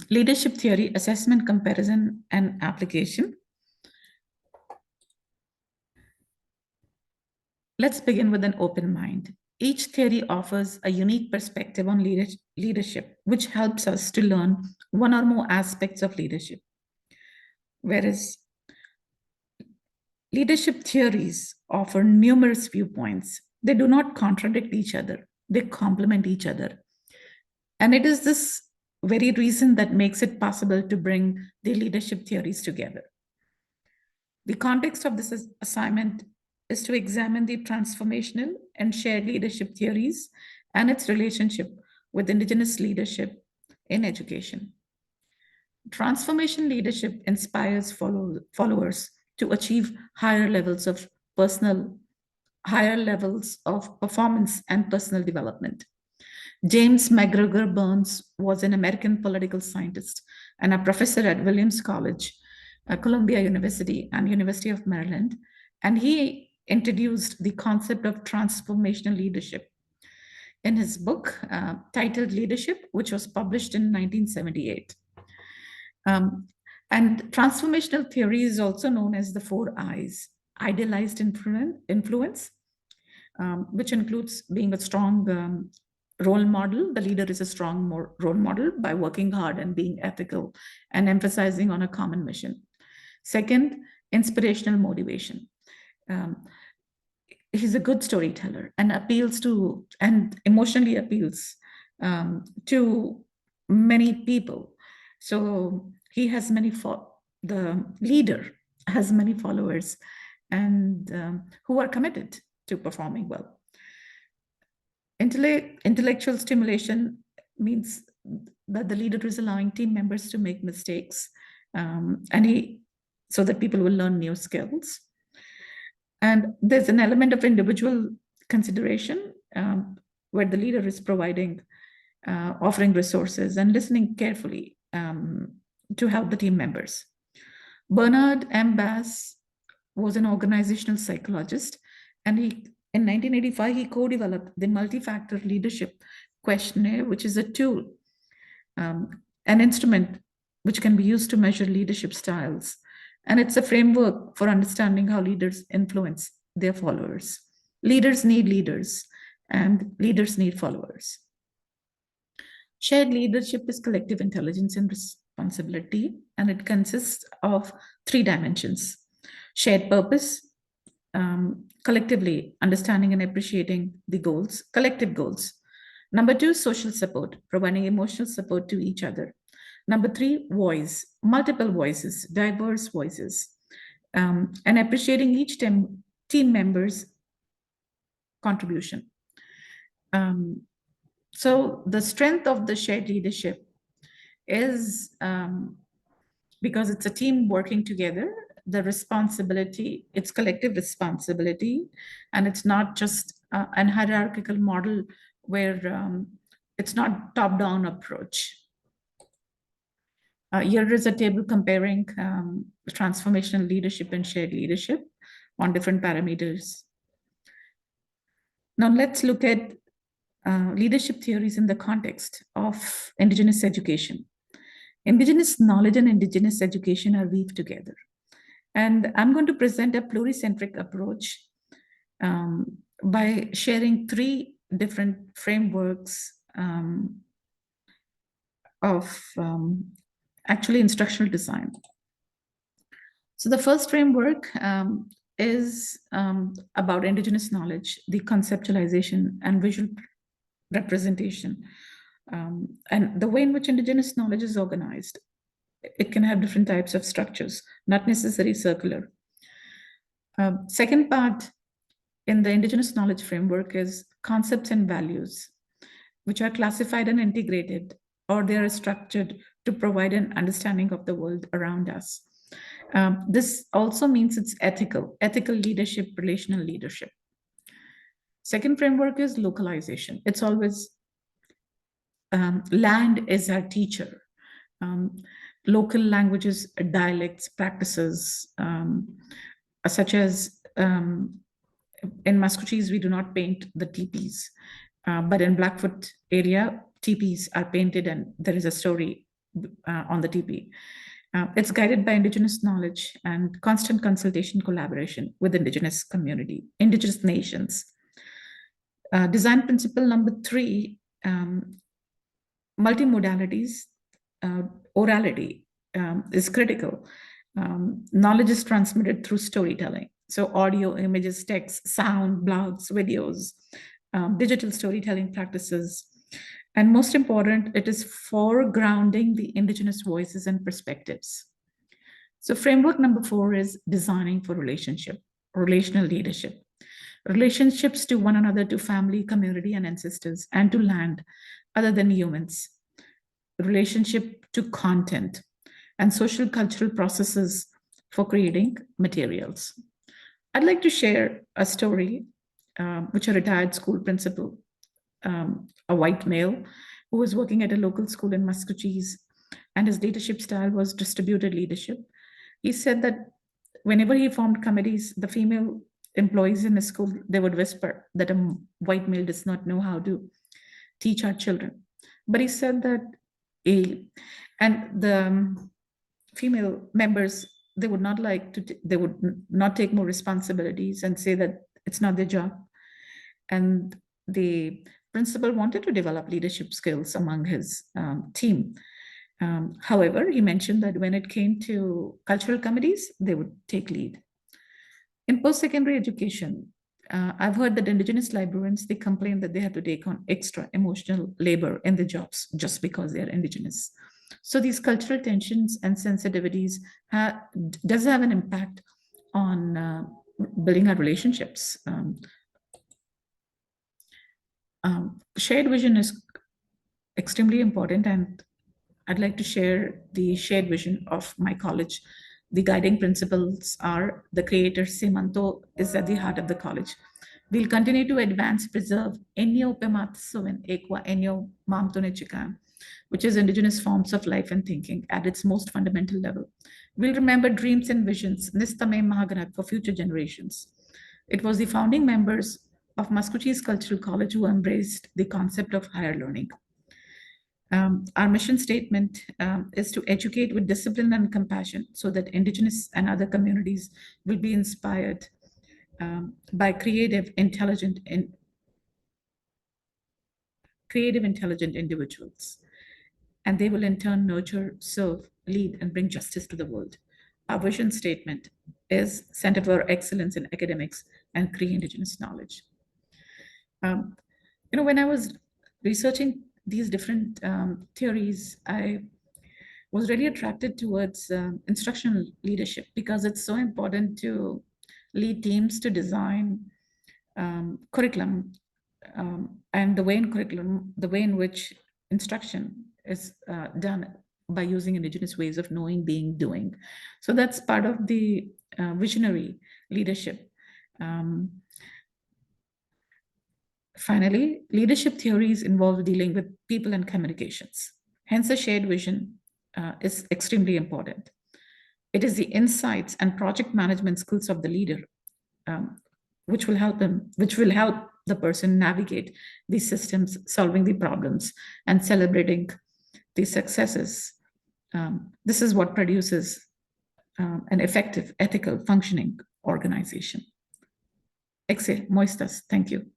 Leadership theory, assessment, comparison, and application. Let's begin with an open mind. Each theory offers a unique perspective on leadership, which helps us to learn one or more aspects of leadership. Whereas leadership theories offer numerous viewpoints, they do not contradict each other, they complement each other. And it is this very reason that makes it possible to bring the leadership theories together. The context of this assignment is to examine the transformational and shared leadership theories and its relationship with Indigenous leadership in education. Transformation leadership inspires followers to achieve higher levels of performance and personal development. James MacGregor Burns was an American political scientist and a professor at Williams College, Columbia University, and University of Maryland. And he introduced the concept of transformational leadership in his book titled Leadership, which was published in 1978. And transformational theory is also known as the 4 I's: idealized influence, which includes being a strong role model. The leader is a strong role model by working hard and being ethical and emphasizing on a common mission. Second, inspirational motivation. He's a good storyteller and emotionally appeals to many people. So he has the leader has many followers and who are committed to performing well. Intellectual stimulation means that the leader is allowing team members to make mistakes so that people will learn new skills. And there's an element of individual consideration where the leader is offering resources and listening carefully to help the team members. Bernard M. Bass was an organizational psychologist, and in 1985, he co-developed the multi-factor leadership questionnaire, which is a tool, an instrument which can be used to measure leadership styles. And it's a framework for understanding how leaders influence their followers. Leaders need leaders, and leaders need followers. Shared leadership is collective intelligence and responsibility, and it consists of 3 dimensions: shared purpose, collectively understanding and appreciating the goals, collective goals. Number 2, social support, providing emotional support to each other. Number 3, voice, multiple voices, diverse voices, and appreciating each team member's contribution. So the strength of the shared leadership is because it's a team working together, the responsibility, it's collective responsibility, and it's not just an hierarchical model where it's not top-down approach. Here is a table comparing transformational leadership and shared leadership on different parameters. Now let's look at leadership theories in the context of Indigenous education. Indigenous knowledge and Indigenous education are weaved together. And I'm going to present a pluricentric approach by sharing 3 different frameworks of actually instructional design. So the first framework is about Indigenous knowledge, the conceptualization and visual representation, and the way in which Indigenous knowledge is organized. It can have different types of structures, not necessarily circular. Second part in the Indigenous knowledge framework is concepts and values, which are classified and integrated, or they are structured to provide an understanding of the world around us. This also means it's ethical leadership, relational leadership. Second framework is localization. It's always land is our teacher. Local languages, dialects, practices, such as in Maskwacis, we do not paint the teepees, but in Blackfoot area, teepees are painted and there is a story on the TP. It's guided by Indigenous knowledge and constant consultation collaboration with Indigenous community, Indigenous nations. Design principle number 3, multimodalities, orality is critical. Knowledge is transmitted through storytelling. So audio, images, text, sound, blogs, videos, digital storytelling practices. And most important, it is foregrounding the Indigenous voices and perspectives. So framework number 4 is designing for relational leadership. Relationships to one another, to family, community, and ancestors, and to land other than humans. Relationship to content and social cultural processes for creating materials. I'd like to share a story which a retired school principal, a white male who was working at a local school in Maskwacis, and his leadership style was distributed leadership. He said that whenever he formed committees, the female employees in the school, they would whisper that a white male does not know how to teach our children. But he said that and the female members, they would not like to, they would not take more responsibilities and say that it's not their job. And the principal wanted to develop leadership skills among his team. However, he mentioned that when it came to cultural committees, they would take lead. In post-secondary education, I've heard that Indigenous librarians, they complain that they have to take on extra emotional labor in the jobs just because they are Indigenous. So these cultural tensions and sensitivities does have an impact on building our relationships. Shared vision is extremely important, and I'd like to share the shared vision of my college. The guiding principles are the creator Semanto is at the heart of the college. We'll continue to advance, preserve Enyo Pematsuven Ekwa Enyo Mamtone Chikan, which is Indigenous forms of life and thinking at its most fundamental level. We'll remember dreams and visions, Nistame Mahaganak, for future generations. It was the founding members of Maskwacis Cultural College who embraced the concept of higher learning. Our mission statement is to educate with discipline and compassion so that Indigenous and other communities will be inspired by creative, intelligent individuals. And they will in turn nurture, serve, lead, and bring justice to the world. Our vision statement is Center for Excellence in Academics and Cree Indigenous Knowledge. When I was researching these different theories, I was really attracted towards instructional leadership because it's so important to lead teams to design curriculum and the way in which instruction is done by using Indigenous ways of knowing, being, doing. So that's part of the visionary leadership. Finally, leadership theories involve dealing with people and communications. Hence, a shared vision is extremely important. It is the insights and project management skills of the leader which will help the person navigate these systems, solving the problems, and celebrating the successes. This is what produces an effective, ethical, functioning organization. Exe, moistas. Thank you.